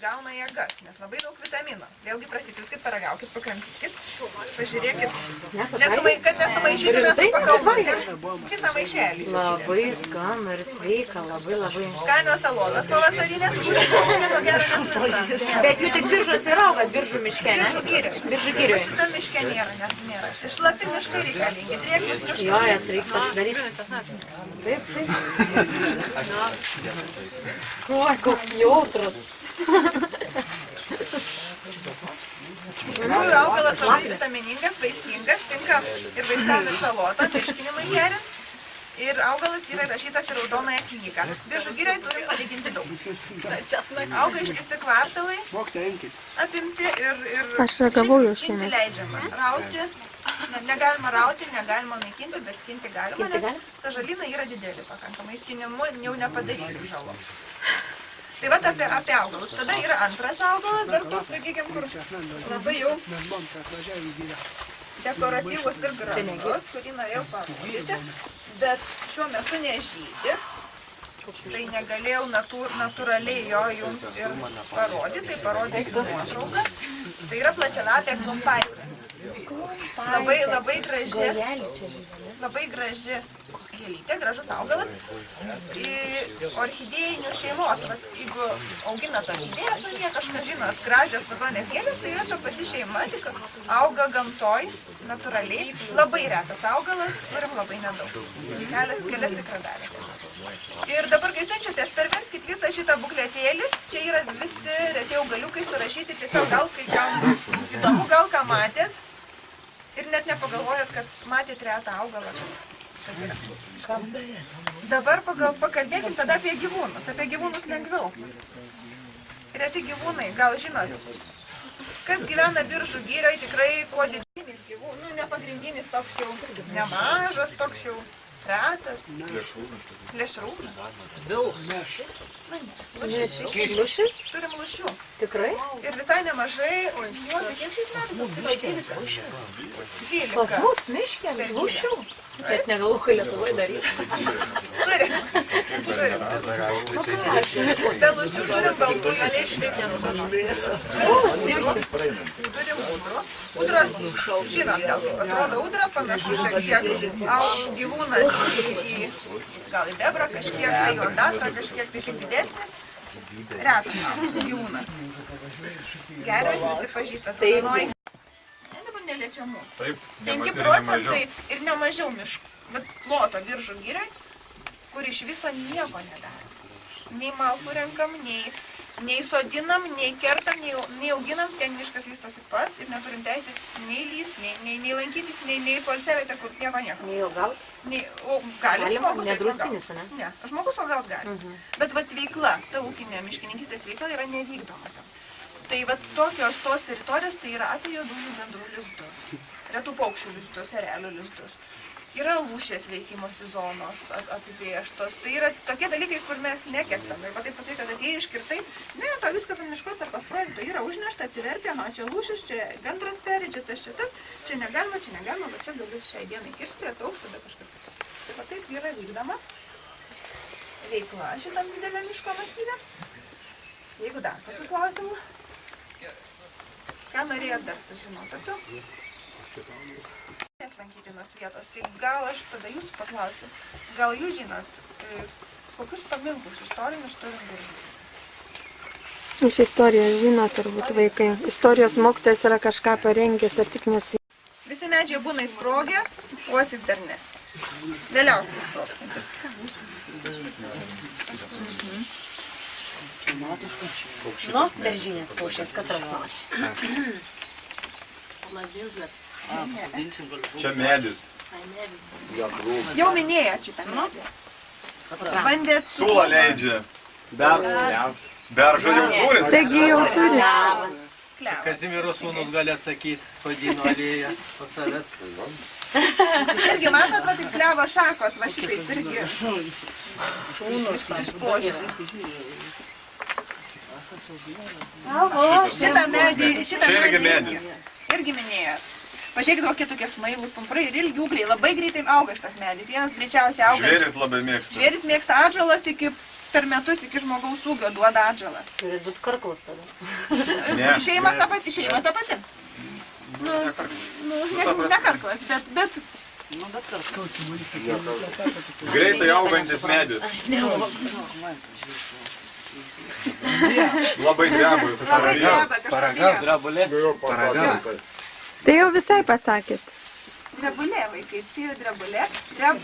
gauna jėgas, nes labai daug vitamino. Vėlgi prasisiuskit, paragaukit, pakramtykit, pažiūrėkit, kad nesumaišytumėt su pakalbų. Visą maišelį. Labai skanu ir sveika, labai. Skanios salotas pavasarinės, nieko gero neturime. Bet jų tik biržos yra, auga biržų miške, ne? Biržų giriui. Šitą miške nėra. Šlapi miškai reikalingi, drėgnis miškai. Jo, jas reikia pasidaryti. Taip. Oi, koks jautrus. Iš tikrųjų, augalas labai vitaminingas, vaistingas, tinka ir vaistam ir saloto, virškinimui gerint. Ir augalas yra rašytas į raudonąją knygą. Biržų girioj turim palyginti daug. Auga ištisi kvartalai, apimti ir skinti leidžiama. Rauti, negalima rauti, negalima naikinti, bet skinti galima, nes sąžalynai yra dideli pakankamai. Skinimu jau nepadarysim žalos. Tai vat apie augalus. Tada yra antras augalas, dar toks, sakykime, kur labai jau dekoratyvus ir gražus, kurį norėjau parodyti, bet šiuo metu nežydi. Tai negalėjau natūraliai jo jums ir parodyti, tai parodyti nuotrauką. Tai yra plačialapė klumpaitė. Labai graži gėlytė, gražus augalas. Orchidėjinių šeimos, jeigu auginat orchidėjas, namie kažką žinot, gražios vazonės gėlės, tai yra ta pati šeima, tik auga gamtoj, natūraliai. Labai retas augalas, turim labai nedaug. Kelias tik radavietės. Ir dabar, kai siunčiatės, perverskit visą šitą bukletėlį. Čia yra visi reti augaliukai surašyti, tiesiog gal kai kam įdomu, gal ką matėt. Ir net nepagalvojat, kad matėt retą augalą. Dabar pakalbėkim tada apie gyvūnus. Apie gyvūnus lengviau. Reti gyvūnai, gal žinot, kas gyvena Biržų girioj, tikrai kuo didžiulis gyvūnų, nepagrindinis toks jau nemažas, toks jau retas. Plėšrūnas. Lūšis? Turim lūšių. Tikrai? Ir visai nemažai, tai kiek šiais metais? 12. Pas mus miške lūšių. Bet negalvoju, kai Lietuvoje daryti. Turim. Be lūšių turim baltųjų lėšlių. Turim udrų. Udros, žinot, gal kaip atrodo udra, panašu šiek tiek gyvūnas gal į bebrą, kažkiek tai juodatrą, kažkiek tai tik didesnis. Retas gyvūnas. Geras visi pažįstas. Dabar neliečiamų. 5 procentai ir nemažiau miškų. Ploto Biržų girioj, kur iš viso nieko nedaro. Nei malkų renkam, nei sodinam, nei kertam, nei auginam, ten miškas vystosi pats ir neturim teisės nei lys, nei lankytis, nei poilsiavietę, kur nieko. Nei augaut? Gali žmogus. Nedraustinis, ne? Ne, žmogus augaut gali. Bet veikla, ta ūkinė miškininkystės veikla yra nevykdoma. Tai tokios tos teritorijos, tai yra apie juodųjų gandrų lizdus, retų paukščių lizdus, erelių lizdus. Yra lūšės veisimosi zonos apibrėžtos. Tai yra tokie dalykai, kur mes nekertame. Ir taip pasakyti, kad atėjai iškirtai, ne, to viskas ant miško tarpas projekto yra užnešta, atsivertė, čia lūšis, čia gandras peri, čia tas, čia negalima, bet čia galiu šiai dienai kirsti, atauks, tada kažkaip. Taip yra vykdoma veikla šitam didelė miško masyve. Jeigu dar tokių klausimų, ką norėjot dar sužinoti? Lankytinos vietos, tai gal aš tada jūsų paklausiu, gal jūs žinot, kokius paminklus istorinius turim Biržų? Iš istorijos žino turbūt vaikai. Istorijos mokytojas yra kažką parengęs, ar tik nesu. Visi medžiai būna įsprogę, uosis dar ne. Vėliausiai įsprogstantis. Beržinės paušės, katras noši. Čia medis. Jau minėjot šitą medį. Bandėt su... Sūla leidžia. Beržą jau turit? Taigi jau turi. Kazimiero sūnus gali atsakyti, sodino alėją po savęs. Irgi matot, va, taip klevo šakos, va šitaip irgi. Sūnus iš požiūrį. Šitą medį irgi minėjot. Pažiūrėkit, kokie tokie smailūs pumpurai ir ilgi ūgliai. Labai greitai auga šitas medis. Vienas greičiausiai auga. Žvėris labai mėgsta. Žvėris mėgsta atžalas iki per metus iki žmogaus ūgio duoda atžalas. Turi būt karklas tada. Šeima ta pati. Ne karklas, bet Greitai augantis medis. Labai dreba. labai geba kažkokie. Paragauti. Tai jau visai pasakėt. Drebulė, vaikai, čia yra drebulė.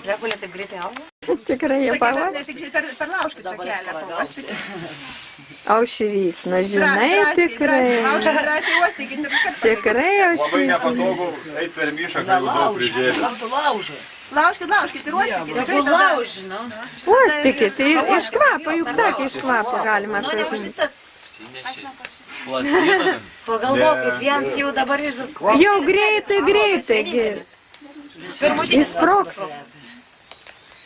Drebulė taip greitai auga. Tikrai jie Šakelės pavadė. ne tik per laužkit šakelę paprastyti. Aušrys, nu žinai, tikrai. Laužkit drąsiai uostykit ir iškart pasakykit. Tikrai Labai aušrys. nepatogu eiti per mišką, kai jau daug prižėlė. Laužkit ir uostykit. Tikrai tada. Uostykit, tai iš kvapo, juk sakė, iš kvapo galima Nu, atpažinti. nepažįstat. Pagalvokit, viens jau dabar išsiskubė. Jau greitai, jis sprogs.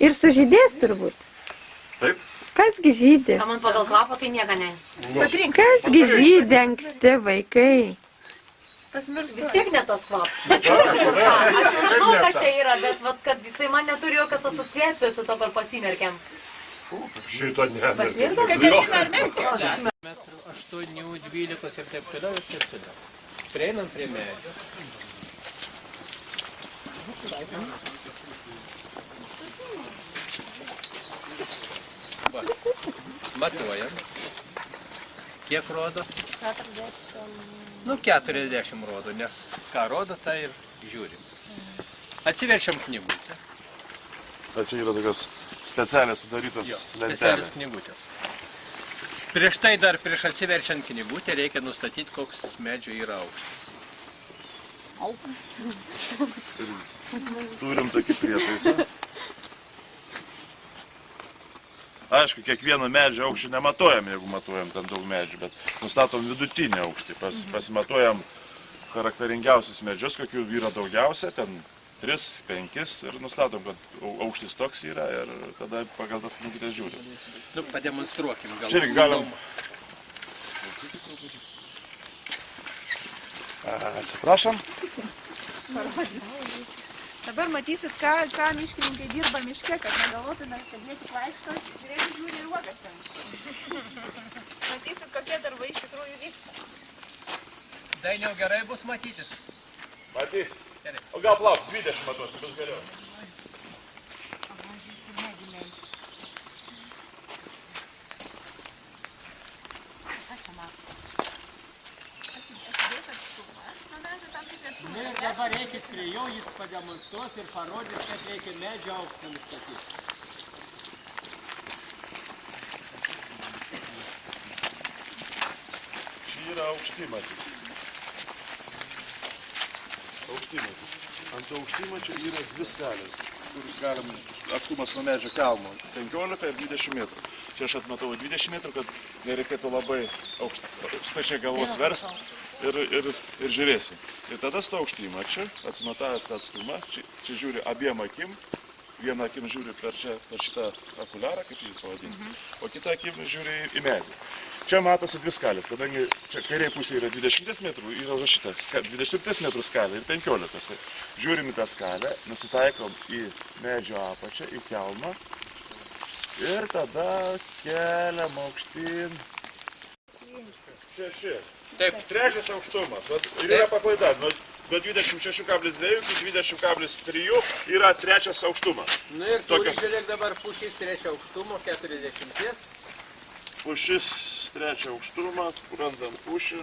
Ir sužydės turbūt. Taip. Kasgi žydė? Man pagal kvapą tai nieka ne. Patrink. Kasgi žydė anksti vaikai? Pasmirs. Vis tiek ne tas kvapas. Aš jau žinau, kas čia yra, bet vat, kad jisai man neturi jokios asociacijos su to, kur pasimerkiam. Šito ne. Pasmirdo? Kaip aš mermerkė. 8, 12 ir taip toliau. Prieinam prie medžio. Va, matuojam. Kiek rodo? 40. Nu, 40 rodo, nes ką rodo, tai ir žiūrim. Atsiverčiam knygutę. Tai čia yra tokios specialiai sudarytos Specialios lentelės. knygutės. Prieš tai dar prieš atsiverčiant knygutę reikia nustatyti, koks medžio yra aukštis. Turim tokį prietaisą. Aišku, kiekvieno medžio aukštį nematuojam, jeigu matuojam ten daug medžių, bet nustatom vidutinį aukštį. Pasimatuojam charakteringiausius medžius, kokių yra daugiausia, ten 3, 5 ir nustatom, kad aukštis toks yra ir tada pagal tas knygutės žiūrim. Nu, pademonstruokim gal. Čia irgi galim. Atsiprašom. Dabar matysit, ką miškininkai dirba miške, kad negalvotume, kad jie tik vaikšto, žiūrėti, žiūri ir uogas ten. Matysit, kokie darbai iš tikrųjų vyksta. Dainiau gerai bus matytis. Matys. O gal plauk, 20 metus bus geriau. Ne, dabar reikit prie jo, jis pademonstruos ir parodys, kad reikia medžio aukštį nustatyti. Čia yra aukštimatis. Ant aukštimačio yra 2 skalės, kur galim atstumas nuo medžio kalno 15 ir 20 metrų. Čia aš atmatau 20 metrų, kad nereikėtų labai stačiai galvos verst ir žiūrėsim. Ir tada su to aukštimačiu, atsimatavęs tą atstumą, čia žiūri abiem akim, vieną akim žiūri per šitą okuliarą, kaip jį pavadinti, o kitą akim žiūri į medį. Čia matosi 2 skalės, kadangi čia kairėje pusėje yra 20 metrų, yra užrašyta 20 metrų skalė ir 15. Žiūrim į tą skalę, nusitaikom į medžio apačią, į kelmą ir tada keliam aukštyn. 6. Taip. Trečias aukštumas. Ir yra paklaida. Nuo 26,2 iki 20,3 yra trečias aukštumas. Nu ir turi žiūrėk dabar pušys 3 aukštumo, 40. Pušis 3 aukštumą, randam pušį.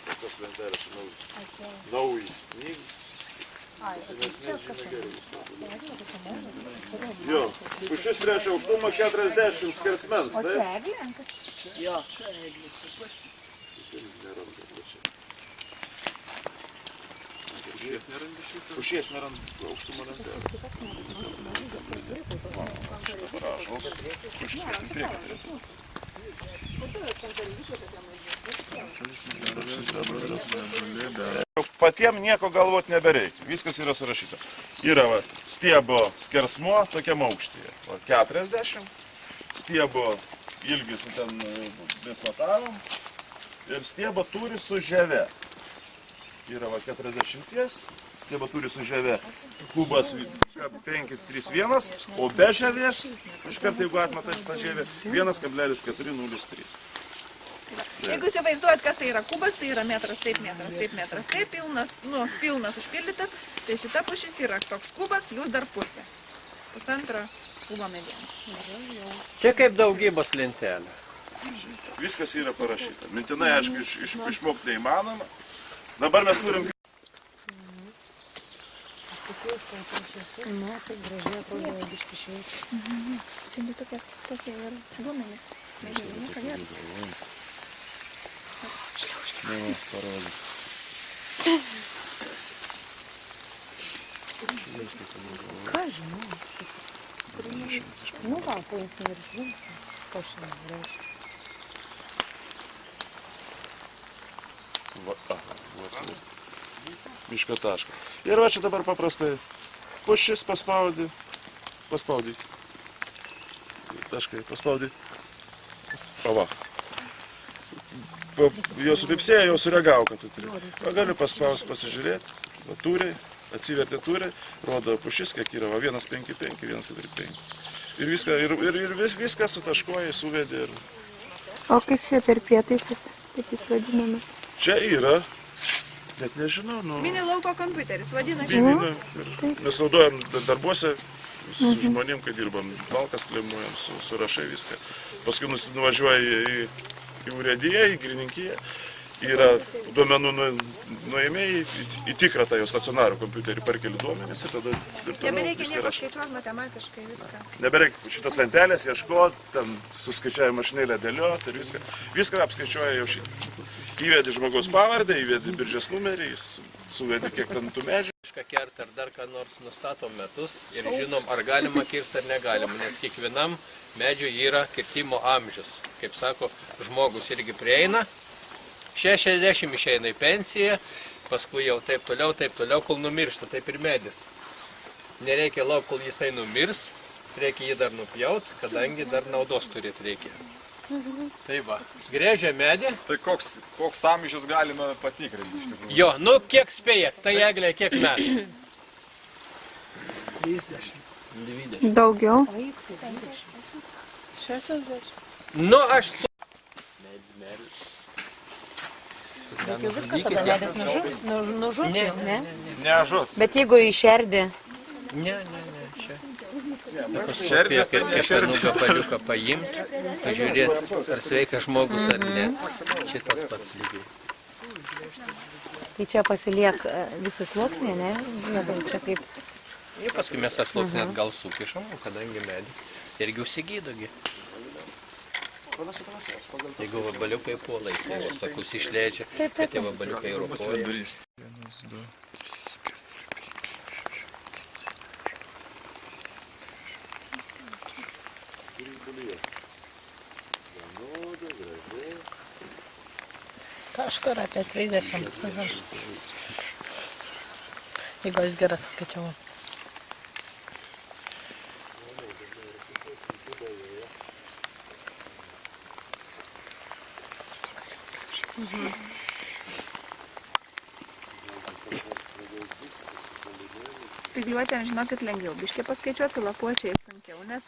Kokios lentelės nauji knygai. Jo, pušis 3 aukštumą, 40 skersmens. O čia eglė? Jo, čia eglė. Pušies neranda aukštumo lentelės. Patiem nieko galvot nebereikia, viskas yra surašyta. Yra stiebo skersmuo tokiam aukštyje, 40, stiebo ilgis ten vis matavom ir stiebo turi su žieve. Yra 40, tie va turi su žieve. Kubas 531, o be žievės, iškart jeigu atmeta šitą žievę, 1,403. Jeigu įsivaizduojat, kas tai yra kubas, tai yra metras, taip, metras, taip, metras, taip, pilnas, nu, pilnas užpildytas, tai šita pušis yra toks kubas, plus dar pusė. Pusantro kubo mediena. Čia kaip daugybos lentelė. Viskas yra parašyta. Mintinai, aišku, išmokti neįmanoma. Dabar mes turim... Čia tokie yra duomenys. Nežinau, nieko nėra. Ką žinau? Nu gal, paimsim ir išrinksim. Ko šiandien reiškia? Miško tašką. Ir va čia dabar paprastai pušis paspaudi. Taškai, paspaudi. O va. Jau supipsėjo, jau sureagavo, kad tu turi. Va, gali paspausti, pasižiūrėti. Va, tūriai, atsivertė tūriai, rodo pušis, kiek yra. Va, 1,55, 1,45. Ir viską sutaškuoji, suvedė. O kas čia per prietaisas, kaip jis vadinamas? Čia yra, net nežinau, nu... Mini lauko kompiuteris, vadinasi. Mes naudojam darbuose su žmonėm, kai dirbam, balkas klemuojam, surašai viską. Paskui nuvažiuoji į urėdiją, į grininkiją. Yra duomenų nuėmėjai, į tikrą tą jo stacionarų kompiuterį perkeli duomenys ir tada ir toliau Nebereikia viską nieko rašai. skaičiuoti matematiškai viską. Nebereikia šitos lentelės ieškoti, ten suskaičiavimo mašinėlę dėlioti ir viską. Viską apskaičiuoja jau šitą. Įvedi žmogaus pavardę, įvedi biržės numerį, jis suvedi kiek ten tų medžių. Mišką kerta ar dar ką nors nustatom metus ir žinom, ar galima kirsti ar negalima, nes kiekvienam medžiui yra kirtimo amžius. Kaip sako, žmogus irgi prieina, 60 išeina į pensiją, paskui jau taip toliau, kol numiršta, taip ir medis. Nereikia lauk, kol jisai numirs, reikia jį dar nupjaut, kadangi dar naudos turėti reikia. Tai va, grėžia medį. Tai koks amžius galima patikrinti iš tikrųjų? Jo, nu kiek spėjat, tai eglė kiek metų? 20. Daugiau. 60. Nu, aš su... Bet jau viskas tada medis nužus jau, ne? Nežus. Bet jeigu išerdė, Ne, čia. Šerdės tai ne Kepenų šerdės. gabaliuką paimti, pažiūrėti, ar sveikas žmogus ar ne. Šitas pats lygiai. tai čia pasiliek visas sluoksnė, ne? Dabar čia kaip... Ir paskui mes tas sluoksnį atgal sukišam, kadangi medis irgi užsigydogi. Jeigu vabaliukai puolai, tai sakus išleidžia, tai tie vabaliukai ropoja. Kažkur apie 30 cm. Jeigu aš gerai skaičiavau. Spygliuotėm, žinokit, lengviau. Biškė paskaičiuoti, lapuočiai sunkiau, nes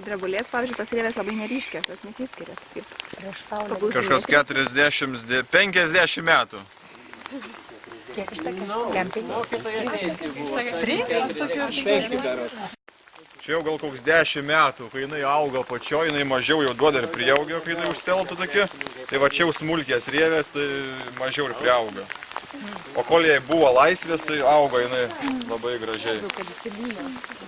drebulės, pavyzdžiui, tos rievės labai neryškės, jos nesiskiria. Kaip Prieš saulę. Kažkas 50 metų. Kiek aš sakiau? Kempinė. Čia jau gal koks 10 metų, kai jinai auga pačioj, jinai mažiau jau duoda ir prieaugio, kai jinai užsteltų tokia. Tai va čia jau smulkės rievės, tai mažiau ir prieauga. O kol jai buvo laisvės, tai auga jinai labai gražiai.